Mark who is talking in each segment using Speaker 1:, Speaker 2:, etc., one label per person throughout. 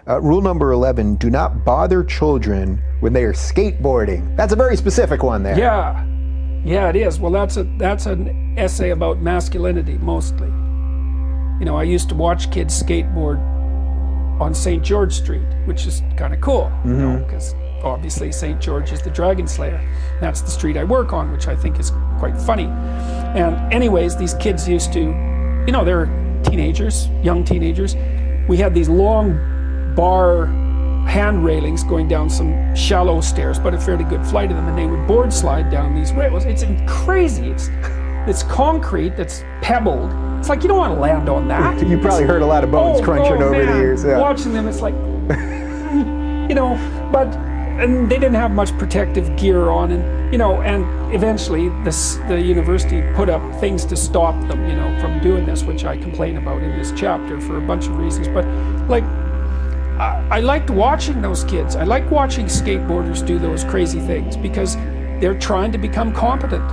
Speaker 1: Rule number 11, do not bother children when they are skateboarding. That's a very specific one there.
Speaker 2: Yeah, it is. Well, that's an essay about masculinity, mostly. You know, I used to watch kids skateboard on St. George Street, which is kind of cool, you know, because obviously St. George is the Dragon Slayer. That's the street I work on, which I think is quite funny. And anyways, these kids used to, you know, they're teenagers, young teenagers. We had these long bar hand railings going down some shallow stairs, but a fairly good flight of them, and they would board slide down these rails. It's crazy. It's concrete that's pebbled. It's like you don't want to land on that.
Speaker 1: You probably heard a lot of bones crunching over the years. Yeah.
Speaker 2: Watching them, it's like, you know, and they didn't have much protective gear on, and you know, and eventually the university put up things to stop them, you know, from doing this, which I complain about in this chapter for a bunch of reasons. But like, I liked watching those kids. I like watching skateboarders do those crazy things because they're trying to become competent.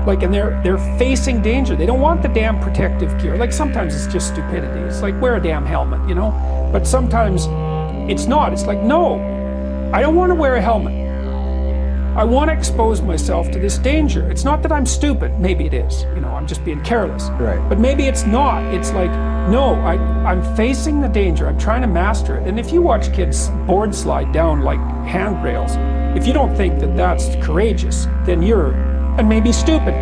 Speaker 2: Like, and they're facing danger. They don't want the damn protective gear. Like, sometimes it's just stupidity. It's like, wear a damn helmet, you know? But sometimes it's not. It's like, no, I don't want to wear a helmet. I want to expose myself to this danger. It's not that I'm stupid. Maybe it is. You know, I'm just being careless.
Speaker 1: Right.
Speaker 2: But maybe it's not. It's like, no, I'm facing the danger. I'm trying to master it. And if you watch kids board slide down like handrails, if you don't think that that's courageous, then you're, and maybe stupid.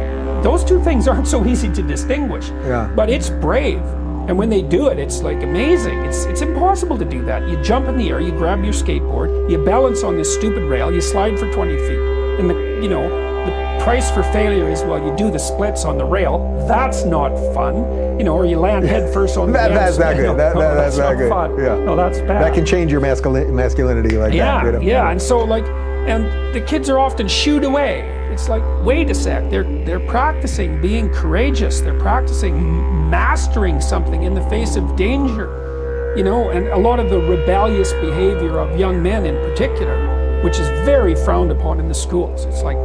Speaker 2: Those two things aren't so easy to distinguish.
Speaker 1: Yeah.
Speaker 2: But it's brave. And when they do it, it's like amazing. It's impossible to do that. You jump in the air, you grab your skateboard, you balance on this stupid rail, you slide for 20 feet. And the price for failure is, well, you do the splits on the rail. That's not fun. You know, or you land head first on the
Speaker 1: That's not good. That's not good.
Speaker 2: Fun.
Speaker 1: Yeah.
Speaker 2: No, that's bad.
Speaker 1: That can change your masculinity like that.
Speaker 2: Yeah. And so and the kids are often shooed away. It's like, wait a sec, they're practicing being courageous. They're practicing mastering something in the face of danger. You know, and a lot of the rebellious behavior of young men in particular, which is very frowned upon in the schools. It's like,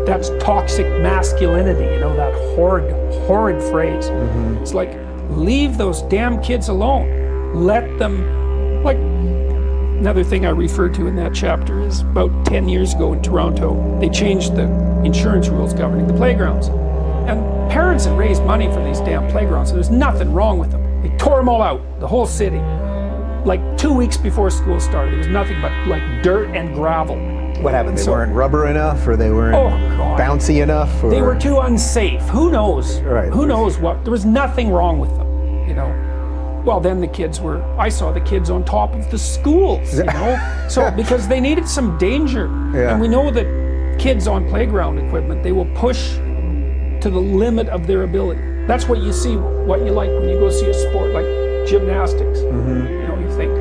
Speaker 2: that's toxic masculinity, you know, that horrid phrase. It's like, leave those damn kids alone. Let them, like, another thing I referred to in that chapter is about 10 years ago in Toronto, they changed the insurance rules governing the playgrounds. And parents had raised money for these damn playgrounds, so there's nothing wrong with them. They tore them all out, the whole city. Like 2 weeks before school started, there was nothing but like dirt and gravel.
Speaker 1: What happened? They weren't rubber enough, or they weren't bouncy enough? Or?
Speaker 2: They were too unsafe. Who knows?
Speaker 1: Right.
Speaker 2: Who knows what? There was nothing wrong with them, you know. Well, then I saw the kids on top of the schools, you know. So, because they needed some danger.
Speaker 1: Yeah.
Speaker 2: And we know that kids on playground equipment, they will push to the limit of their ability. That's what you see, what you like when you go see a sport like gymnastics. You know, you think,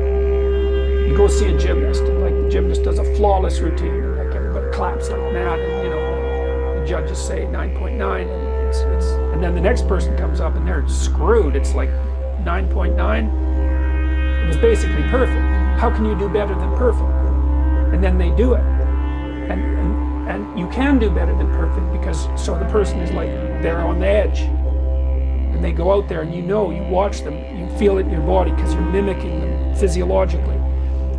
Speaker 2: you go see a gymnast, and like the gymnast does a flawless routine, and like everybody claps like mad, and you know, the judges say 9.9, and then the next person comes up and they're screwed. It's like 9.9. It was basically perfect. How can you do better than perfect? And then they do it, and you can do better than perfect because so the person is like, they're on the edge. And they go out there and you watch them, you feel it in your body because you're mimicking them physiologically.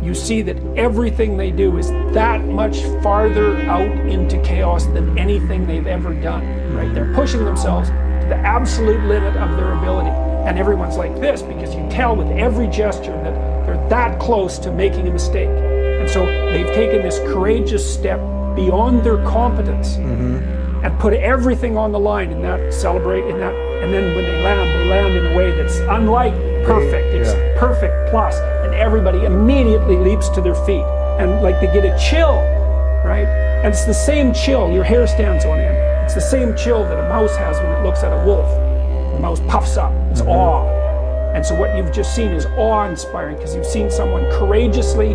Speaker 2: You see that everything they do is that much farther out into chaos than anything they've ever done, right? They're pushing themselves to the absolute limit of their ability. And everyone's like this because you tell with every gesture that they're that close to making a mistake. And so they've taken this courageous step beyond their competence and put everything on the line in that, celebrate in that, and then when they land in a way that's unlike perfect. It's perfect plus, and everybody immediately leaps to their feet, and like they get a chill, right? And it's the same chill, your hair stands on end. It's the same chill that a mouse has when it looks at a wolf. The mouse puffs up, it's awe. And so what you've just seen is awe-inspiring because you've seen someone courageously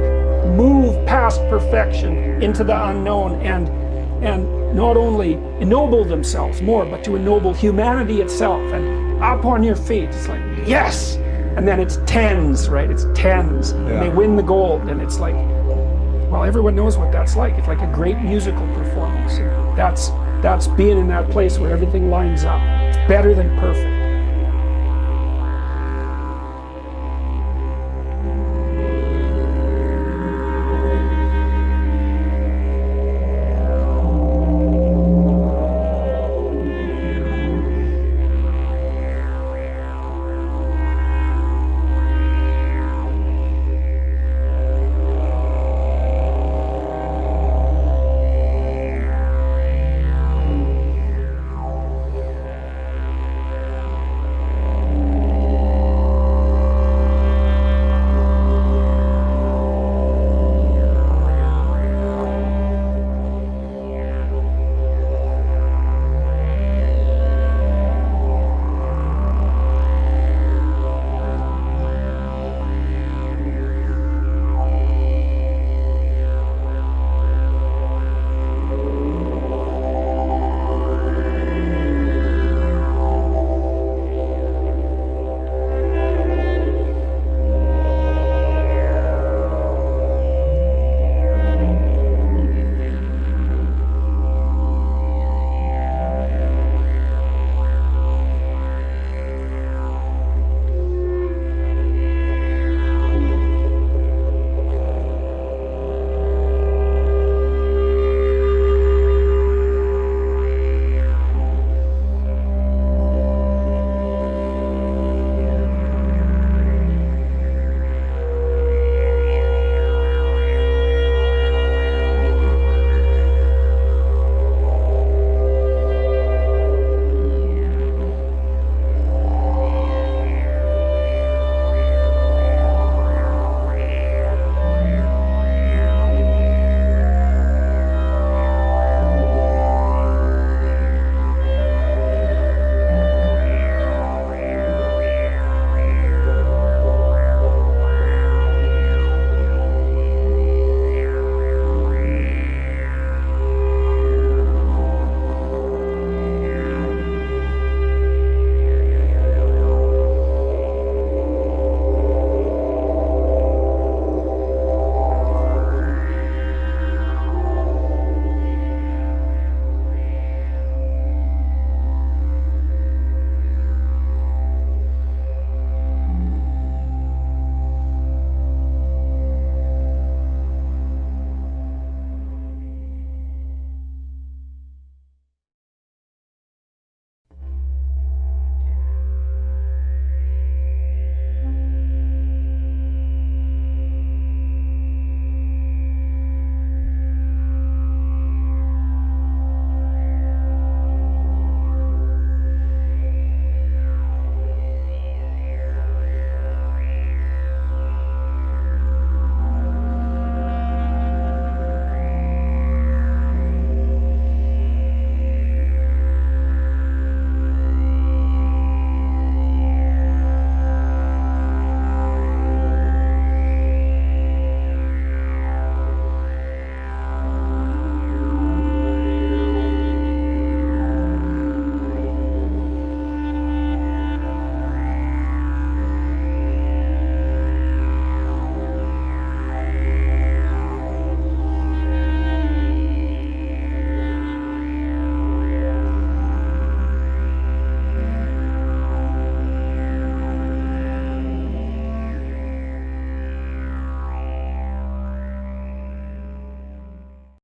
Speaker 2: move past perfection into the unknown and not only ennoble themselves more, but to ennoble humanity itself. And up on your feet, it's like, yes! And then it's tens, right? It's tens. And they win the gold. And it's like, well, everyone knows what that's like. It's like a great musical performance. That's being in that place where everything lines up. It's better than perfect.